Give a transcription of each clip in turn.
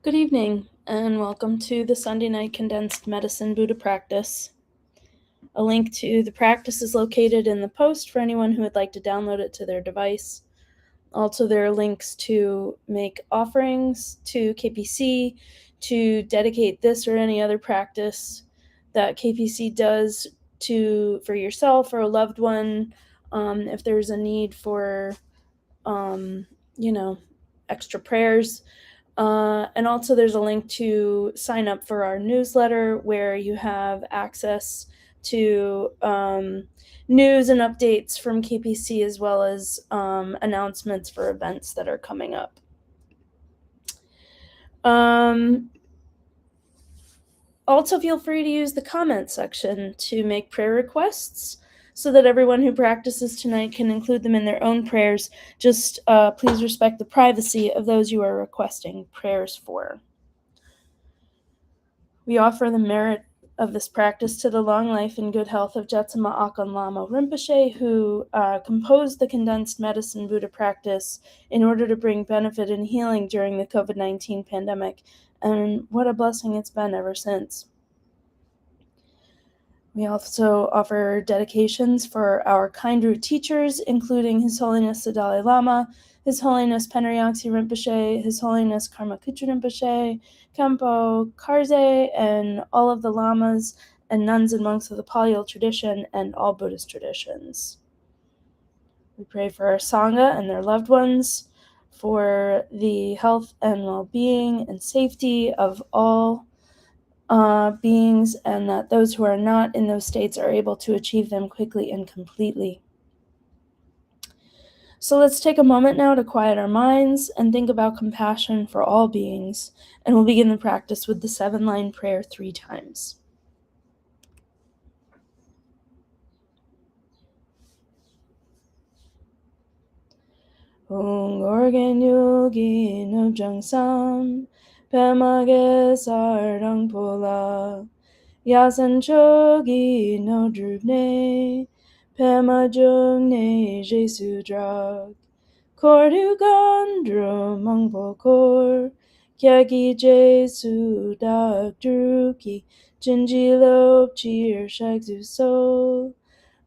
Good evening, and welcome to the Sunday Night Condensed Medicine Buddha Practice. A link to the practice is located in the post for anyone who would like to download it to their device. Also, there are links to make offerings to KPC, to dedicate this or any other practice that KPC does for yourself or a loved one, if there's a need for, extra prayers. And also there's a link to sign up for our newsletter where you have access to news and updates from KPC as well as announcements for events that are coming up. Also feel free to use the comment section to make prayer requests so that everyone who practices tonight can include them in their own prayers. Just please respect the privacy of those you are requesting prayers for. We offer the merit of this practice to the long life and good health of Jetsama Akon Lama Rinpoche, who composed the Condensed Medicine Buddha practice in order to bring benefit and healing during the COVID-19 pandemic, and what a blessing it's been ever since. We also offer dedications for our Kainru teachers, including His Holiness the Dalai Lama, His Holiness Penriaxi Rinpoche, His Holiness Karmakuchu Rinpoche, Kempo Karze, and all of the lamas and nuns and monks of the Pali tradition and all Buddhist traditions. We pray for our Sangha and their loved ones, for the health and well-being and safety of all beings, and that those who are not in those states are able to achieve them quickly and completely. So let's take a moment now to quiet our minds and think about compassion for all beings, and we'll begin the practice with the 7-line prayer 3 times. Ong organ yogi no jangsam, pemage sardang pola, yasan chogi no drubne, pema jungne jesu drag, kordu gandro mangpokor, kyagi jesu dag druki, jinjilop chir shagzu sol,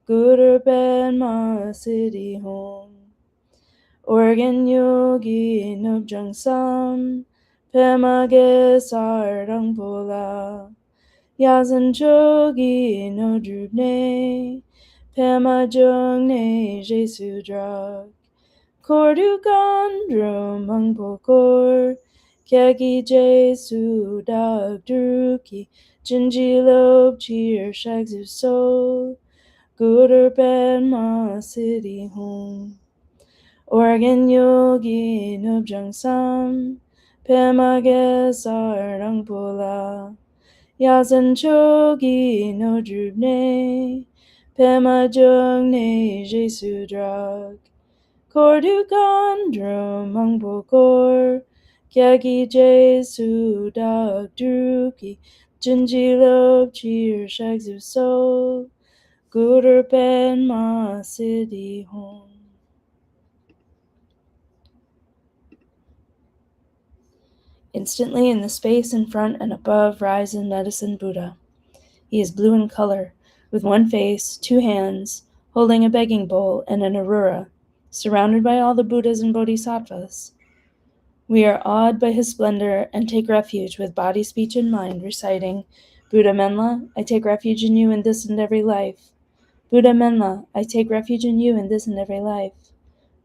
guder ben ma city home. Organ yogi no jangsam, pemage sardang pola, yazan chogi no drubne, pema jungne jesu drag, kordu gandro mangpokor, kyagi jesu dag druki, jinjilop chir shagzu sol, guder ben ma city home. Organ yogi no jangsam, pemage sardang pola, yazan chogi no drubne, pema jungne jesu drag, kordu gandro mangpokor, kyagi jesu dag druki, jinjilop chir shagzu sol, guder ben ma city home. Instantly in the space in front and above rises Medicine Buddha. He is blue in color, with one face, 2 hands, holding a begging bowl and an arura, surrounded by all the Buddhas and Bodhisattvas. We are awed by his splendor and take refuge with body, speech, and mind, reciting, Buddha Menla, I take refuge in you in this and every life. Buddha Menla, I take refuge in you in this and every life.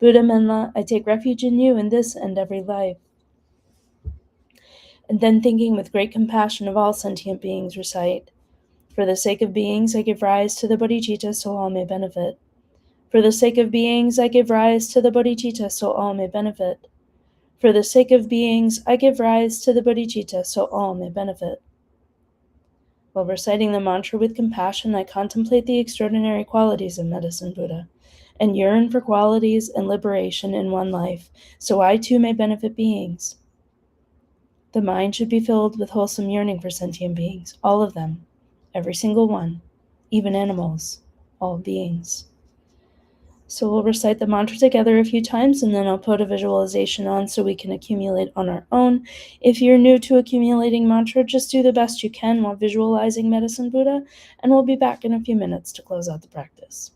Buddha Menla, I take refuge in you in this and every life. And then thinking with great compassion of all sentient beings, recite, For the sake of beings, I give rise to the bodhicitta so all may benefit. For the sake of beings, I give rise to the bodhicitta so all may benefit. For the sake of beings, I give rise to the bodhicitta so all may benefit. While reciting the mantra with compassion, I contemplate the extraordinary qualities of Medicine Buddha, and yearn for qualities and liberation in one life, so I too may benefit beings. The mind should be filled with wholesome yearning for sentient beings, all of them, every single one, even animals, all beings. So we'll recite the mantra together a few times, and then I'll put a visualization on so we can accumulate on our own. If you're new to accumulating mantra, just do the best you can while visualizing Medicine Buddha, and we'll be back in a few minutes to close out the practice.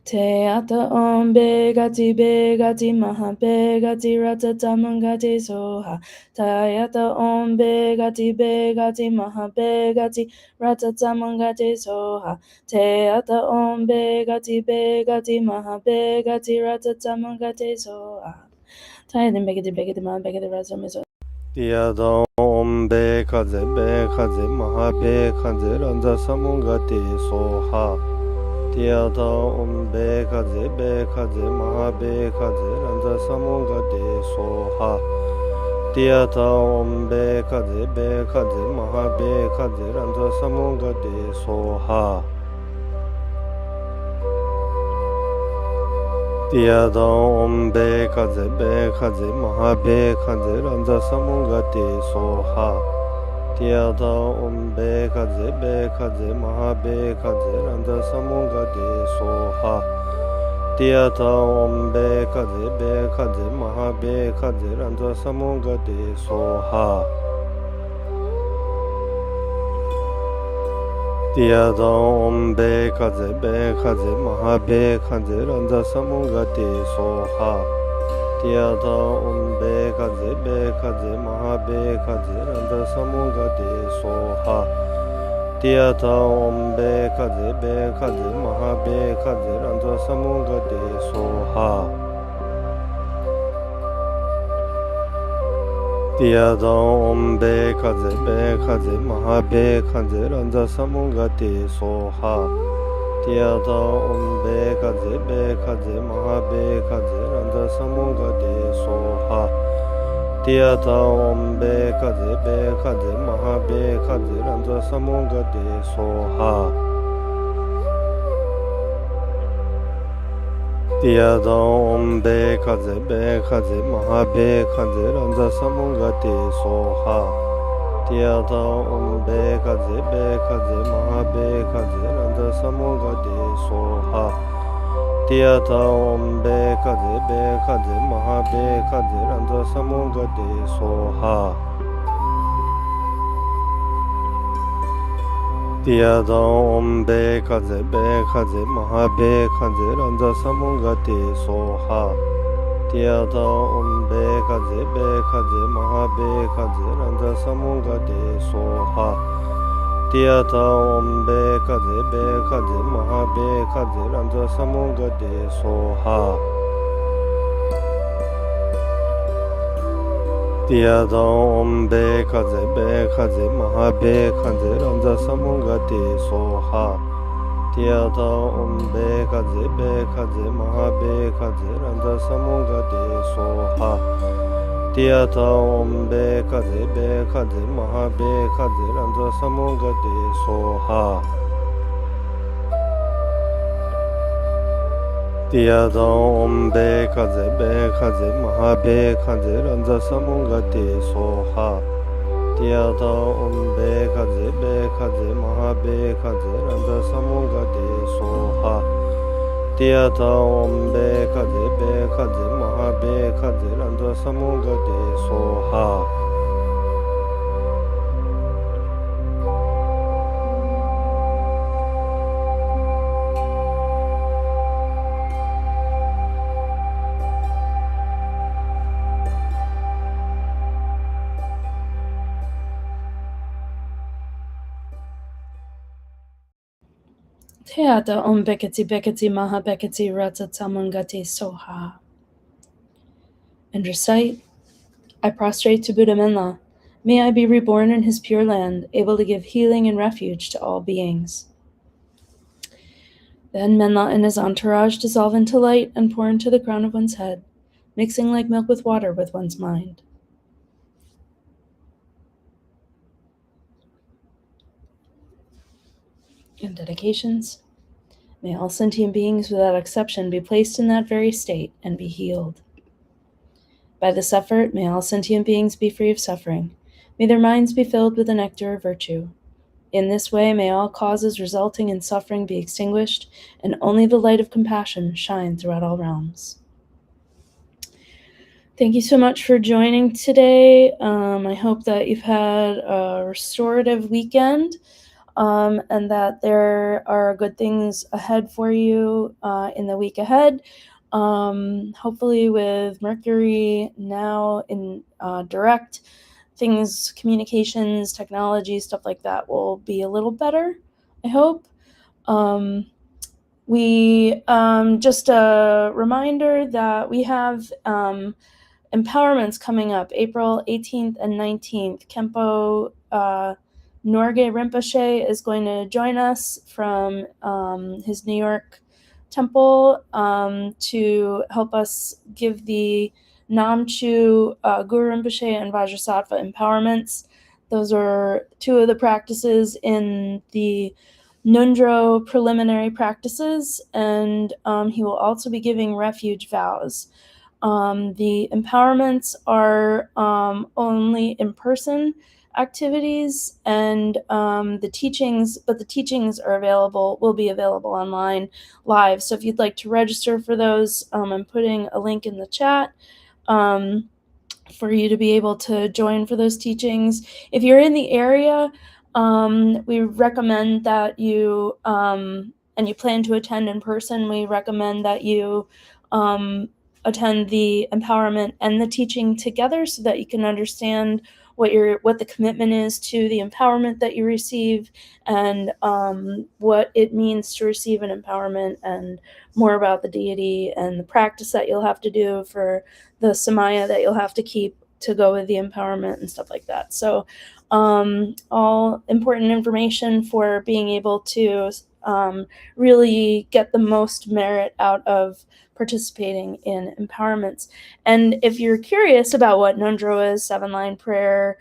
Te ata om begati maha begati ratatamangati soha. Te ata om begati maha begati ratatamangati soha. Te ata om begati maha begati ratatamangati soha. Tai then begati maha begati ratatamangati. Tiada om bekaze maha bekaze randa samungati soha. Tiada om bekaze maha bekaze randa samungati soha. Tiada om bekaze maha bekaze randa samungati soha. Tiada om bekaze maha bekaze randa samungati soha. Tiada om bekaze maha bekaze randa samungati soha. Tiada om bekaze maha bekaze randa samungati soha. Tiada om bekaze maha bekaze randa samungati soha. Tiada om bekaze maha bekaze randa samungati soha. Tiada om bekaze maha bekaze randa samungati soha. Tiada om bekaze maha bekaze randa samungati soha. Tiada om bekaze maha bekaze randa samungati soha. Tiada om bekaze maha bekaze randa samungati soha. Tiada om bekaze maha bekaze randa samungati soha. Tiada om bekaze maha bekaze randa samungati soha. Tiada om bekaze maha bekaze randa samungati soha. Tiada om bekaze maha bekaze randa samungati soha. Tiada om bekaze maha bekaze randa samungati soha. Tiada om bekaze maha bekaze randa samungati soha. Tiada om bekaze maha bekaze randa samungati soha. Tiada om bekaze maha bekaze randa samungati soha. Tiada om bekaze maha bekaze randa samungati soha. Tiada om bekaze maha bekaze randa samungati soha. Tiada om bekaze maha bekaze randa samungati soha. Tiada om bekaze maha bekaze randa samungati soha. Teata om bekati maha bekati ratatamangati soha. And recite, I prostrate to Buddha Menla. May I be reborn in his pure land, able to give healing and refuge to all beings. Then Menla and his entourage dissolve into light and pour into the crown of one's head, mixing like milk with water with one's mind. And dedications. May all sentient beings without exception be placed in that very state and be healed. By this effort, may all sentient beings be free of suffering. May their minds be filled with the nectar of virtue. In this way, may all causes resulting in suffering be extinguished, and only the light of compassion shine throughout all realms. Thank you so much for joining today. I hope that you've had a restorative weekend, and that there are good things ahead for you in the week ahead. Hopefully, with Mercury now in direct, things, communications, technology, stuff like that will be a little better, I hope. Just a reminder that we have empowerments coming up April 18th and 19th. Kempo Norgay Rinpoche is going to join us from his New York temple to help us give the Namchu Guru Rinpoche and Vajrasattva empowerments. Those are two of the practices in the Nundro preliminary practices, and he will also be giving refuge vows. The empowerments are only in-person activities, and the teachings will be available online live. So if you'd like to register for those, I'm putting a link in the chat for you to be able to join for those teachings. If you're in the area, we recommend that you, and you plan to attend in person, we recommend that you attend the empowerment and the teaching together so that you can understand what the commitment is to the empowerment that you receive, and what it means to receive an empowerment, and more about the deity and the practice that you'll have to do for the samaya that you'll have to keep to go with the empowerment and stuff like that. So all important information for being able to really get the most merit out of participating in empowerments. And if you're curious about what Nundro is, 7-line prayer,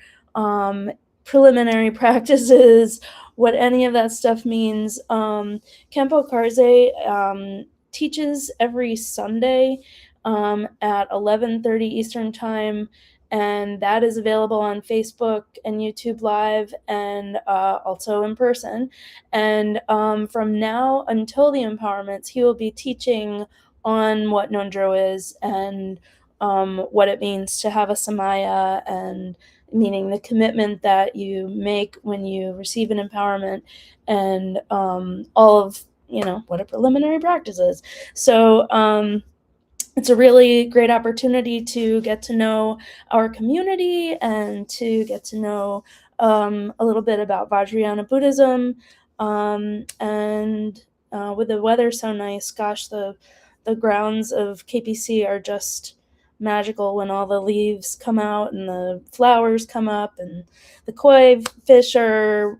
preliminary practices, what any of that stuff means, Kempo Karze teaches every Sunday at 11:30 Eastern Time, and that is available on Facebook and YouTube Live, and also in person. And from now until the empowerments, he will be teaching on what Nundro is, and what it means to have a samaya, and meaning the commitment that you make when you receive an empowerment, and all of what a preliminary practice is. So it's a really great opportunity to get to know our community and to get to know a little bit about Vajrayana Buddhism. And with the weather so nice, gosh, the grounds of KPC are just magical when all the leaves come out and the flowers come up and the koi fish are,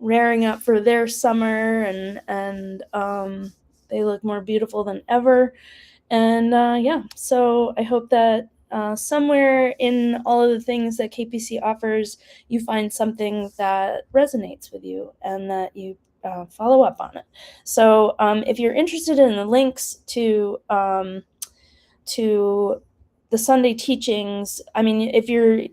rearing up for their summer, and they look more beautiful than ever. And so I hope that somewhere in all of the things that KPC offers, you find something that resonates with you and that you follow up on it. So if you're interested in the links to the Sunday teachings, I mean, if you're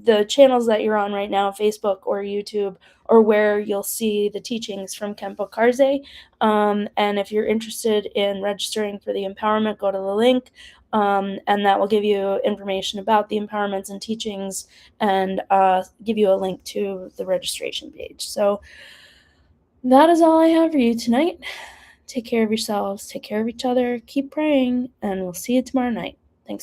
the channels that you're on right now, Facebook or YouTube, or where you'll see the teachings from Kempo Karze. And if you're interested in registering for the empowerment, go to the link, and that will give you information about the empowerments and teachings, and give you a link to the registration page. So that is all I have for you tonight. Take care of yourselves, take care of each other, keep praying, and we'll see you tomorrow night.